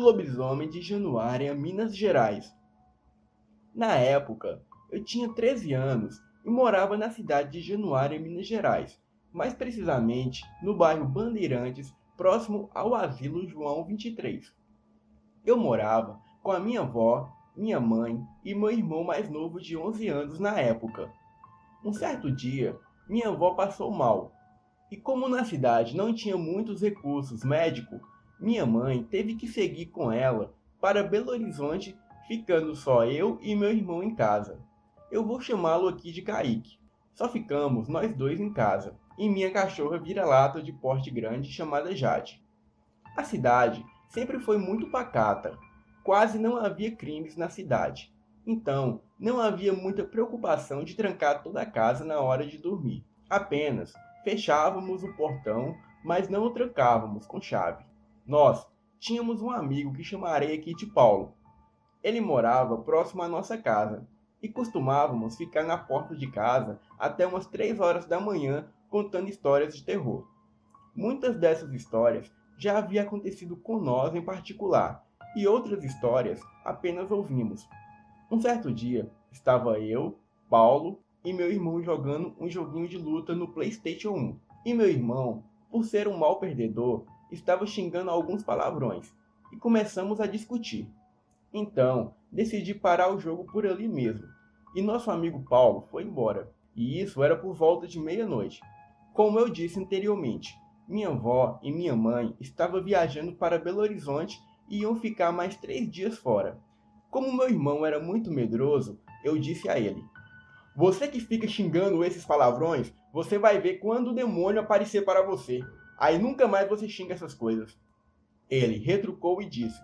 lobisomem de Januária, Minas Gerais. Na época, eu tinha 13 anos e morava na cidade de Januária, Minas Gerais, mais precisamente no bairro Bandeirantes, próximo ao Asilo João 23. Eu morava com a minha avó, minha mãe e meu irmão mais novo de 11 anos na época. Um certo dia, minha avó passou mal, e como na cidade não tinha muitos recursos médicos, minha mãe teve que seguir com ela para Belo Horizonte, ficando só eu e meu irmão em casa. Eu vou chamá-lo aqui de Kaique. Só ficamos nós dois em casa, e minha cachorra vira-lata de porte grande chamada Jade. A cidade sempre foi muito pacata, quase não havia crimes na cidade. Então, não havia muita preocupação de trancar toda a casa na hora de dormir. Apenas fechávamos o portão, mas não o trancávamos com chave. Nós tínhamos um amigo que chamarei aqui de Paulo. Ele morava próximo à nossa casa e costumávamos ficar na porta de casa até umas 3 horas da manhã contando histórias de terror. Muitas dessas histórias já haviam acontecido com nós em particular e outras histórias apenas ouvimos. Um certo dia, estava eu, Paulo e meu irmão jogando um joguinho de luta no PlayStation 1. E meu irmão, por ser um mau perdedor, estava xingando alguns palavrões e começamos a discutir. Então, decidi parar o jogo por ali mesmo e nosso amigo Paulo foi embora. E isso era por volta de meia-noite. Como eu disse anteriormente, minha avó e minha mãe estavam viajando para Belo Horizonte e iam ficar mais 3 dias fora. Como meu irmão era muito medroso, eu disse a ele: "Você que fica xingando esses palavrões, você vai ver quando o demônio aparecer para você. Aí nunca mais você xinga essas coisas." Ele retrucou e disse: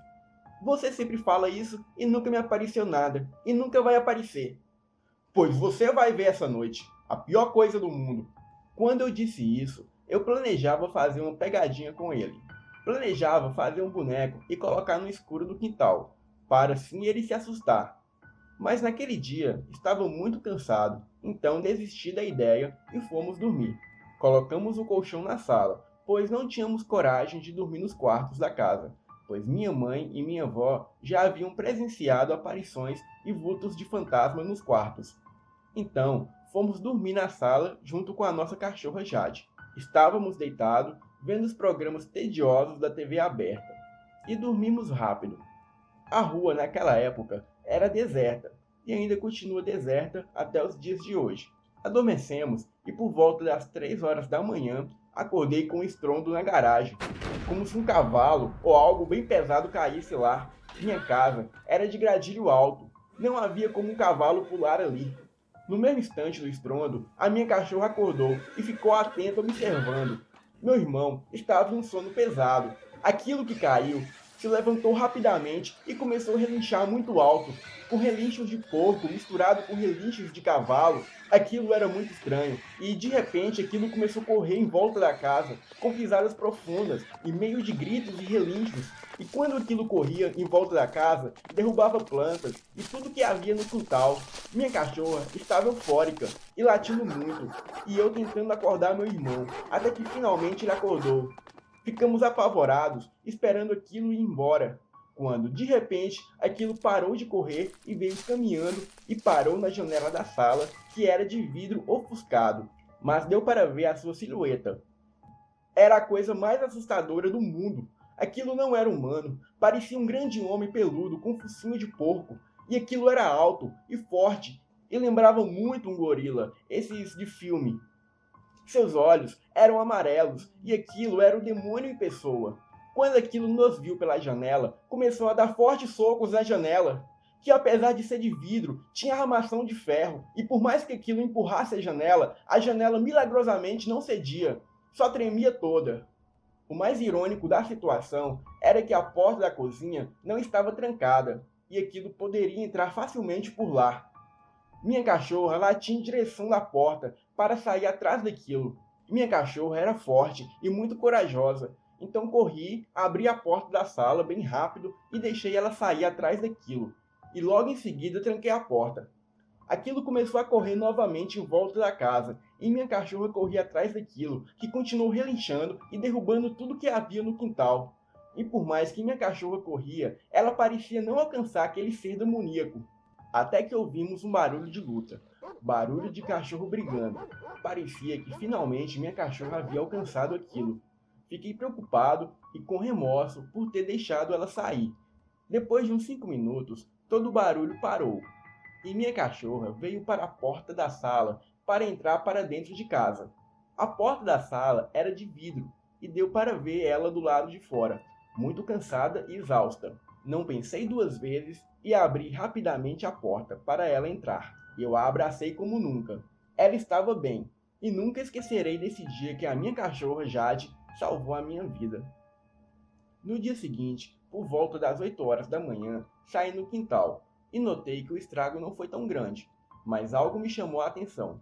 "Você sempre fala isso e nunca me apareceu nada, e nunca vai aparecer." "Pois você vai ver essa noite, a pior coisa do mundo." Quando eu disse isso, eu planejava fazer uma pegadinha com ele. Planejava fazer um boneco e colocar no escuro do quintal, para assim ele se assustar. Mas naquele dia estava muito cansado, então desisti da ideia e fomos dormir. Colocamos o colchão na sala, pois não tínhamos coragem de dormir nos quartos da casa, pois minha mãe e minha avó já haviam presenciado aparições e vultos de fantasma nos quartos. Então, fomos dormir na sala junto com a nossa cachorra Jade. Estávamos deitados, vendo os programas tediosos da TV aberta, e dormimos rápido. A rua naquela época era deserta, e ainda continua deserta até os dias de hoje. Adormecemos e por volta das 3 horas da manhã, acordei com um estrondo na garagem, como se um cavalo ou algo bem pesado caísse lá. Minha casa era de gradilho alto, não havia como um cavalo pular ali. No mesmo instante do estrondo, a minha cachorra acordou e ficou atenta observando. Meu irmão estava em um sono pesado. Aquilo que caiu se levantou rapidamente e começou a relinchar muito alto, com relinchos de porco misturado com relinchos de cavalo. Aquilo era muito estranho, e de repente aquilo começou a correr em volta da casa, com pisadas profundas, e meio de gritos e relinchos. E quando aquilo corria em volta da casa, derrubava plantas e tudo que havia no quintal. Minha cachorra estava eufórica e latindo muito, e eu tentando acordar meu irmão, até que finalmente ele acordou. Ficamos apavorados, esperando aquilo ir embora, quando, de repente, aquilo parou de correr e veio caminhando e parou na janela da sala, que era de vidro ofuscado, mas deu para ver a sua silhueta. Era a coisa mais assustadora do mundo. Aquilo não era humano, parecia um grande homem peludo com focinho de porco, e aquilo era alto e forte, e lembrava muito um gorila, esses de filme. Seus olhos eram amarelos, e aquilo era o demônio em pessoa. Quando aquilo nos viu pela janela, começou a dar fortes socos na janela, que apesar de ser de vidro, tinha armação de ferro, e por mais que aquilo empurrasse a janela milagrosamente não cedia, só tremia toda. O mais irônico da situação era que a porta da cozinha não estava trancada, e aquilo poderia entrar facilmente por lá. Minha cachorra latia em direção da porta para sair atrás daquilo. Minha cachorra era forte e muito corajosa, então corri, abri a porta da sala bem rápido e deixei ela sair atrás daquilo. E logo em seguida tranquei a porta. Aquilo começou a correr novamente em volta da casa, e minha cachorra corria atrás daquilo, que continuou relinchando e derrubando tudo que havia no quintal. E por mais que minha cachorra corria, ela parecia não alcançar aquele ser demoníaco. Até que ouvimos um barulho de luta. Barulho de cachorro brigando. Parecia que finalmente minha cachorra havia alcançado aquilo. Fiquei preocupado e com remorso por ter deixado ela sair. Depois de uns 5 minutos, todo o barulho parou. E minha cachorra veio para a porta da sala para entrar para dentro de casa. A porta da sala era de vidro e deu para ver ela do lado de fora, muito cansada e exausta. Não pensei duas vezes e abri rapidamente a porta para ela entrar. Eu a abracei como nunca. Ela estava bem, e nunca esquecerei desse dia que a minha cachorra Jade salvou a minha vida. No dia seguinte, por volta das 8 horas da manhã, saí no quintal e notei que o estrago não foi tão grande, mas algo me chamou a atenção.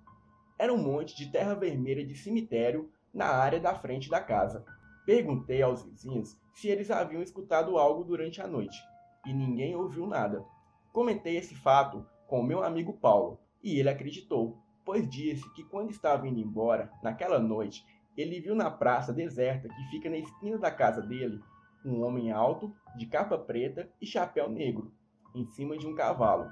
Era um monte de terra vermelha de cemitério na área da frente da casa. Perguntei aos vizinhos se eles haviam escutado algo durante a noite, e ninguém ouviu nada. Comentei esse fato com meu amigo Paulo, e ele acreditou, pois disse que quando estava indo embora, naquela noite, ele viu na praça deserta que fica na esquina da casa dele, um homem alto, de capa preta e chapéu negro, em cima de um cavalo.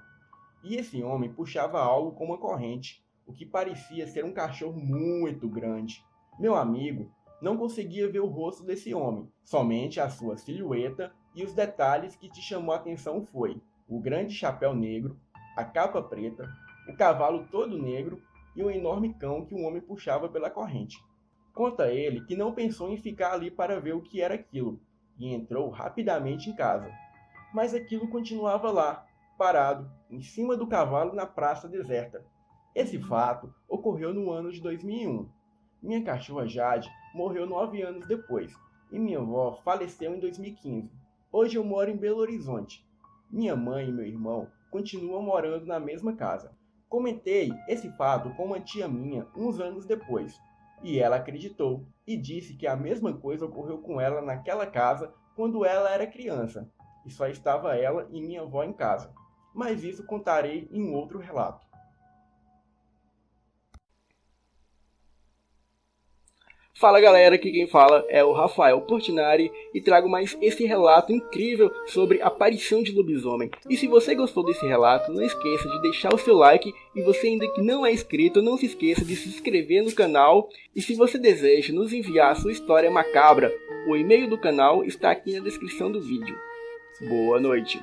E esse homem puxava algo com uma corrente, o que parecia ser um cachorro muito grande. Meu amigo não conseguia ver o rosto desse homem, somente a sua silhueta, e os detalhes que te chamou a atenção foi o grande chapéu negro, a capa preta, o cavalo todo negro e o enorme cão que o homem puxava pela corrente. Conta ele que não pensou em ficar ali para ver o que era aquilo, e entrou rapidamente em casa. Mas aquilo continuava lá, parado, em cima do cavalo na praça deserta. Esse fato ocorreu no ano de 2001. Minha cachorra Jade morreu 9 anos depois, e minha avó faleceu em 2015. Hoje eu moro em Belo Horizonte. Minha mãe e meu irmão continuam morando na mesma casa. Comentei esse fato com uma tia minha uns anos depois, e ela acreditou e disse que a mesma coisa ocorreu com ela naquela casa quando ela era criança, e só estava ela e minha avó em casa. Mas isso contarei em outro relato. Fala galera, aqui quem fala é o Rafael Portinari e trago mais esse relato incrível sobre a aparição de lobisomem. E se você gostou desse relato, não esqueça de deixar o seu like, e você ainda que não é inscrito, não se esqueça de se inscrever no canal. E se você deseja nos enviar a sua história macabra, o e-mail do canal está aqui na descrição do vídeo. Boa noite!